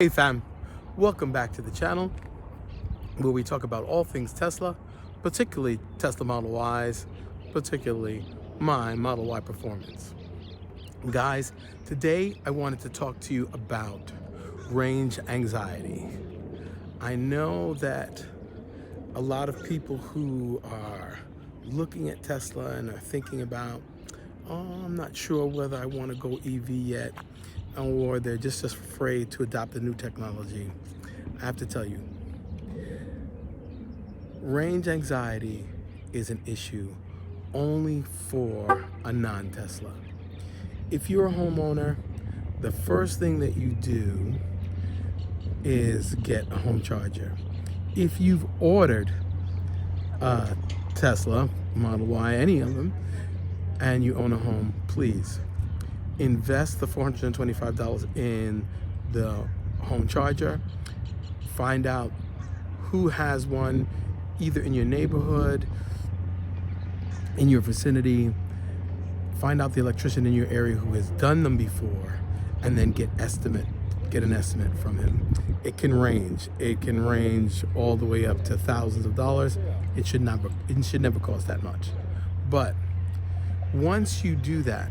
Hey fam, welcome back to the channel where we talk about all things Tesla, particularly Tesla Model Ys, particularly my Model Y performance. Guys, today I wanted to talk to you about range anxiety. I know that a lot of people who are looking at Tesla and are thinking about, oh, I'm not sure whether I want to go EV yet, or they're just afraid to adopt the new technology. I have to tell you, range anxiety is an issue only for a non-Tesla. If you're a homeowner, the first thing that you do is get a home charger. If you've ordered a Tesla, Model Y, any of them, and you own a home, please invest the $425 in the home charger. Find out who has one, either in your neighborhood, in your vicinity. Find out the electrician in your area who has done them before, and then get an estimate from him. It can range all the way up to thousands of dollars. It should never cost that much. But once you do that,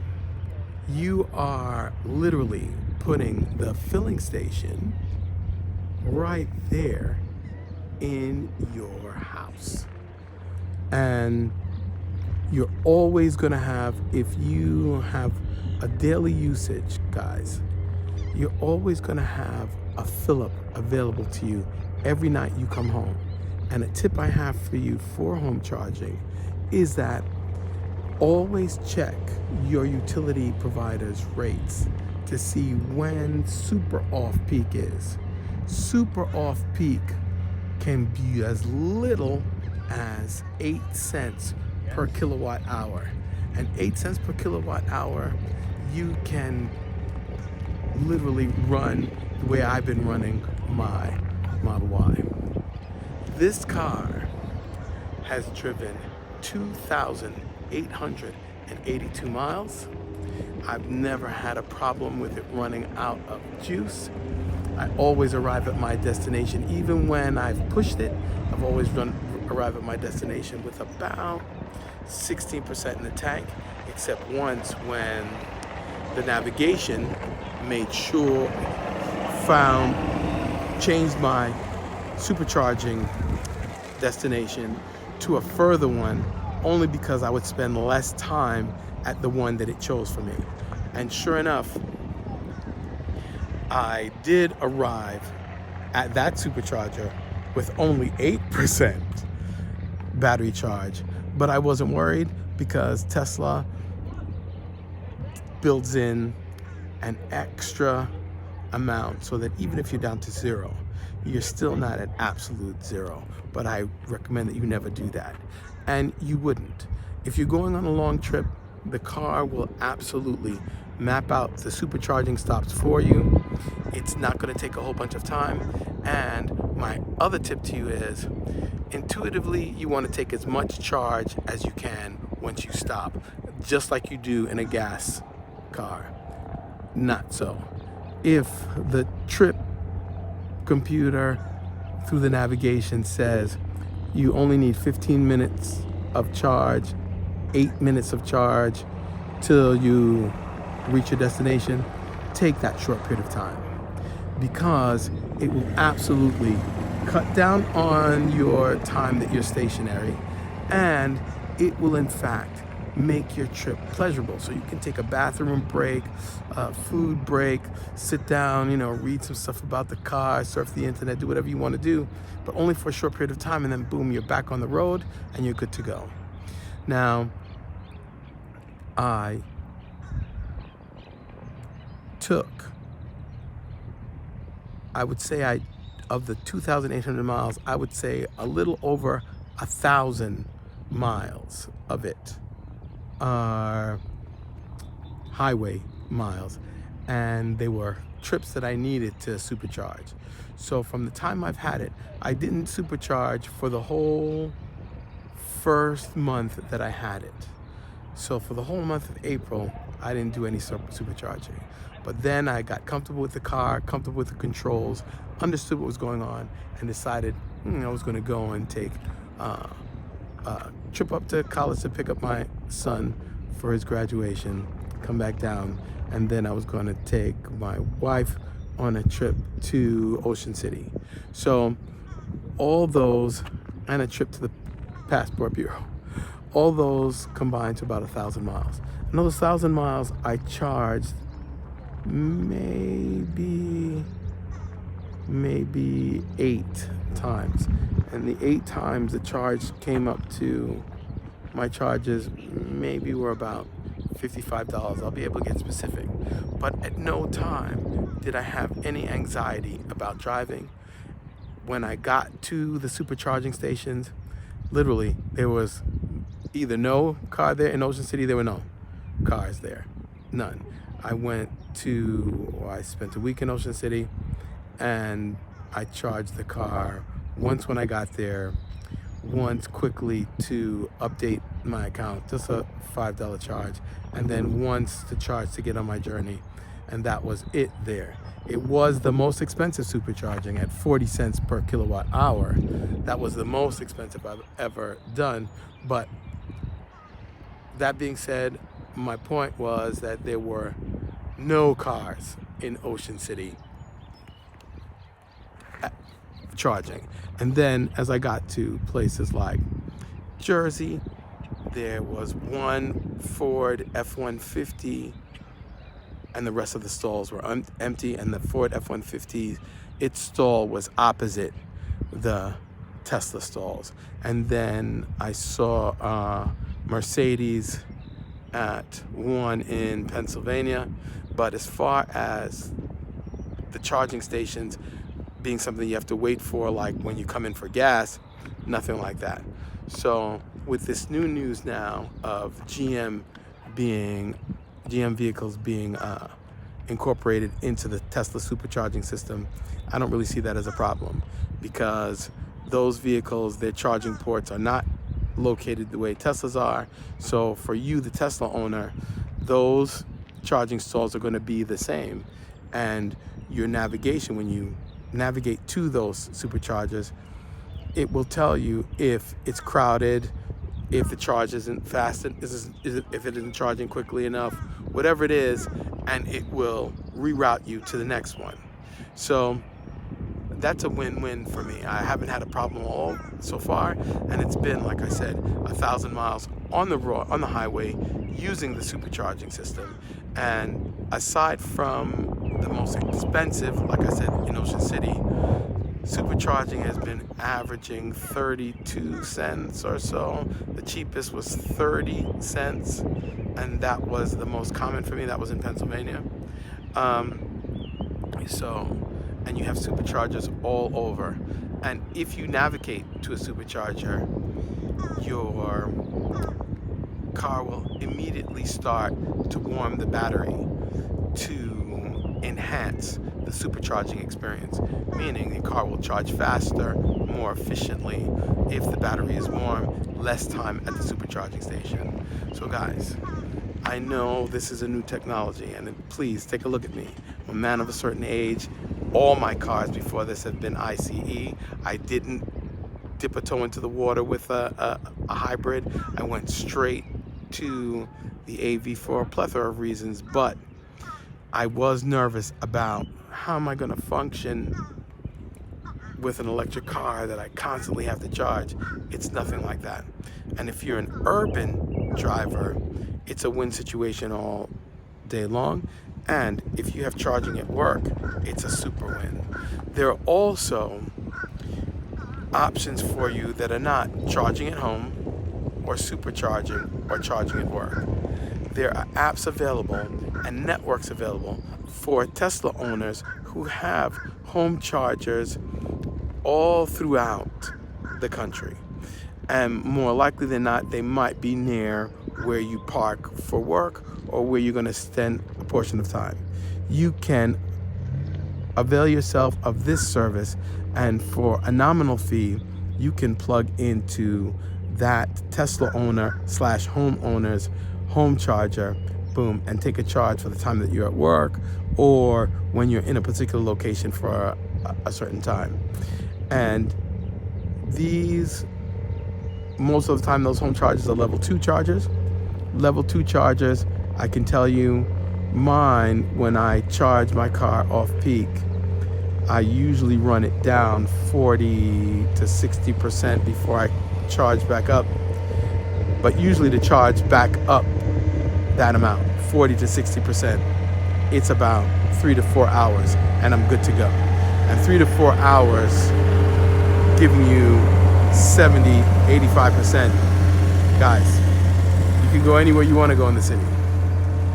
you are literally putting the filling station right there in your house. And you're always going to have, if you have a daily usage, guys, you're always going to have a fill-up available to you every night you come home. And a tip I have for you for home charging is that always check your utility provider's rates to see when super off-peak is. Super off-peak can be as little as 8 cents per kilowatt hour. And 8 cents per kilowatt hour, you can literally run the way I've been running my Model Y. This car has driven 2,882 miles. I've never had a problem with it running out of juice. I always arrive at my destination. Even when I've pushed it, I've always arrived at my destination with about 16% in the tank, except once when the navigation made sure, changed my supercharging destination to a further one, only because I would spend less time at the one that it chose for me. And sure enough, I did arrive at that supercharger with only 8% battery charge, but I wasn't worried because Tesla builds in an extra amount so that even if you're down to zero, you're still not at absolute zero. But I recommend that you never do that. And you wouldn't. If you're going on a long trip, the car will absolutely map out the supercharging stops for you. It's not going to take a whole bunch of time. And my other tip to you is, intuitively, you want to take as much charge as you can once you stop, just like you do in a gas car. Not so. If the trip computer through the navigation says you only need 15 minutes of charge, 8 minutes of charge till you reach your destination, take that short period of time, because it will absolutely cut down on your time that you're stationary, and it will in fact make your trip pleasurable. So you can take a bathroom break, a food break, sit down, read some stuff about the car, surf the internet, do whatever you want to do, but only for a short period of time, and then boom, you're back on the road and you're good to go. Now, I would say of the 2,800 miles, I would say a little over 1,000 miles of it are highway miles, and they were trips that I needed to supercharge. So from the time I've had it, I didn't supercharge for the whole first month that I had it. So for the whole month of April, I didn't do any supercharging. But then I got comfortable with the car, comfortable with the controls, understood what was going on, and decided I was going to go and take a trip up to college to pick up my son for his graduation, come back down, and then I was going to take my wife on a trip to Ocean City. So all those, and a trip to the Passport Bureau, all those combined to about 1,000 miles. And those 1,000 miles I charged maybe 8 times. And the 8 times the charge came up to, my charges maybe were about $55. I'll be able to get specific. But at no time did I have any anxiety about driving. When I got to the supercharging stations, literally there was either no car there. In Ocean City there were no cars there, none. I spent a week in Ocean City, and I charged the car once when I got there, once quickly to update my account, just a $5 charge, and then once to charge to get on my journey, and that was it there. It was the most expensive supercharging at 40 cents per kilowatt hour. That was the most expensive I've ever done. But that being said, my point was that there were no cars in Ocean City charging. And then as I got to places like Jersey, there was one Ford F-150, and the rest of the stalls were empty, and the Ford F-150, its stall was opposite the Tesla stalls. And then I saw Mercedes at one in Pennsylvania. But as far as the charging stations being something you have to wait for, like when you come in for gas, nothing like that. So with this new news now of GM vehicles being incorporated into the Tesla supercharging system, I don't really see that as a problem, because those vehicles, their charging ports are not located the way Teslas are. So for you, the Tesla owner, those charging stalls are going to be the same, and your navigation, when you navigate to those superchargers, it will tell you if it's crowded, if the charge isn't fast, if it isn't charging quickly enough, whatever it is, and it will reroute you to the next one. So that's a win-win for me. I haven't had a problem at all so far, and it's been, like I said, 1,000 miles on the highway using the supercharging system. And aside from the most expensive, like I said, in Ocean City, supercharging has been averaging 32 cents or so. The cheapest was 30 cents, and that was the most common for me. That was in Pennsylvania. And you have superchargers all over. And if you navigate to a supercharger, your car will immediately start to warm the battery to enhance the supercharging experience, meaning the car will charge faster, more efficiently if the battery is warm, less time at the supercharging station. So guys, I know this is a new technology, and please take a look at me. I'm a man of a certain age. All my cars before this have been ICE. I didn't dip a toe into the water with a hybrid. I went straight to the AV for a plethora of reasons, but I was nervous about how am I going to function with an electric car that I constantly have to charge. It's nothing like that. And if you're an urban driver, it's a win situation all day long. And if you have charging at work, it's a super win. There are also options for you that are not charging at home or supercharging or charging at work. There are apps available and networks available for Tesla owners who have home chargers all throughout the country. And more likely than not, they might be near where you park for work or where you're going to spend a portion of time. You can avail yourself of this service, and for a nominal fee, you can plug into that Tesla owner / homeowner's home charger, boom, and take a charge for the time that you're at work or when you're in a particular location for a certain time. And these, most of the time, those home chargers are level 2 chargers. Level 2 chargers, I can tell you, mine, when I charge my car off peak, I usually run it down 40 to 60% before I charge back up. But usually to charge back up that amount, 40 to 60%, it's about 3 to 4 hours, and I'm good to go. And 3 to 4 hours giving you 70, 85%. Guys, you can go anywhere you want to go in the city.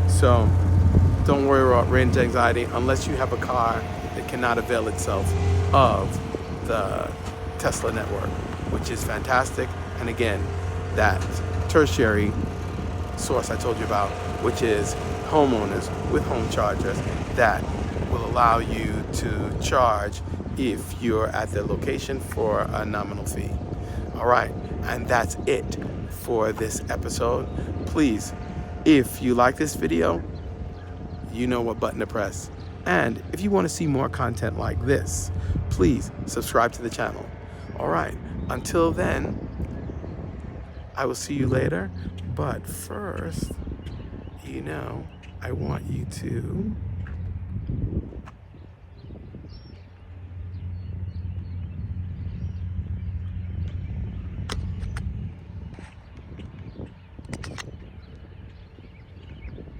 So don't worry about range anxiety unless you have a car that cannot avail itself of the Tesla network, which is fantastic. And again, that tertiary source I told you about, which is homeowners with home chargers that will allow you to charge if you're at their location for a nominal fee. All right, and that's it for this episode. Please, if you like this video, you know what button to press. And if you want to see more content like this, please subscribe to the channel. All right, until then, I will see you later. But first, I want you to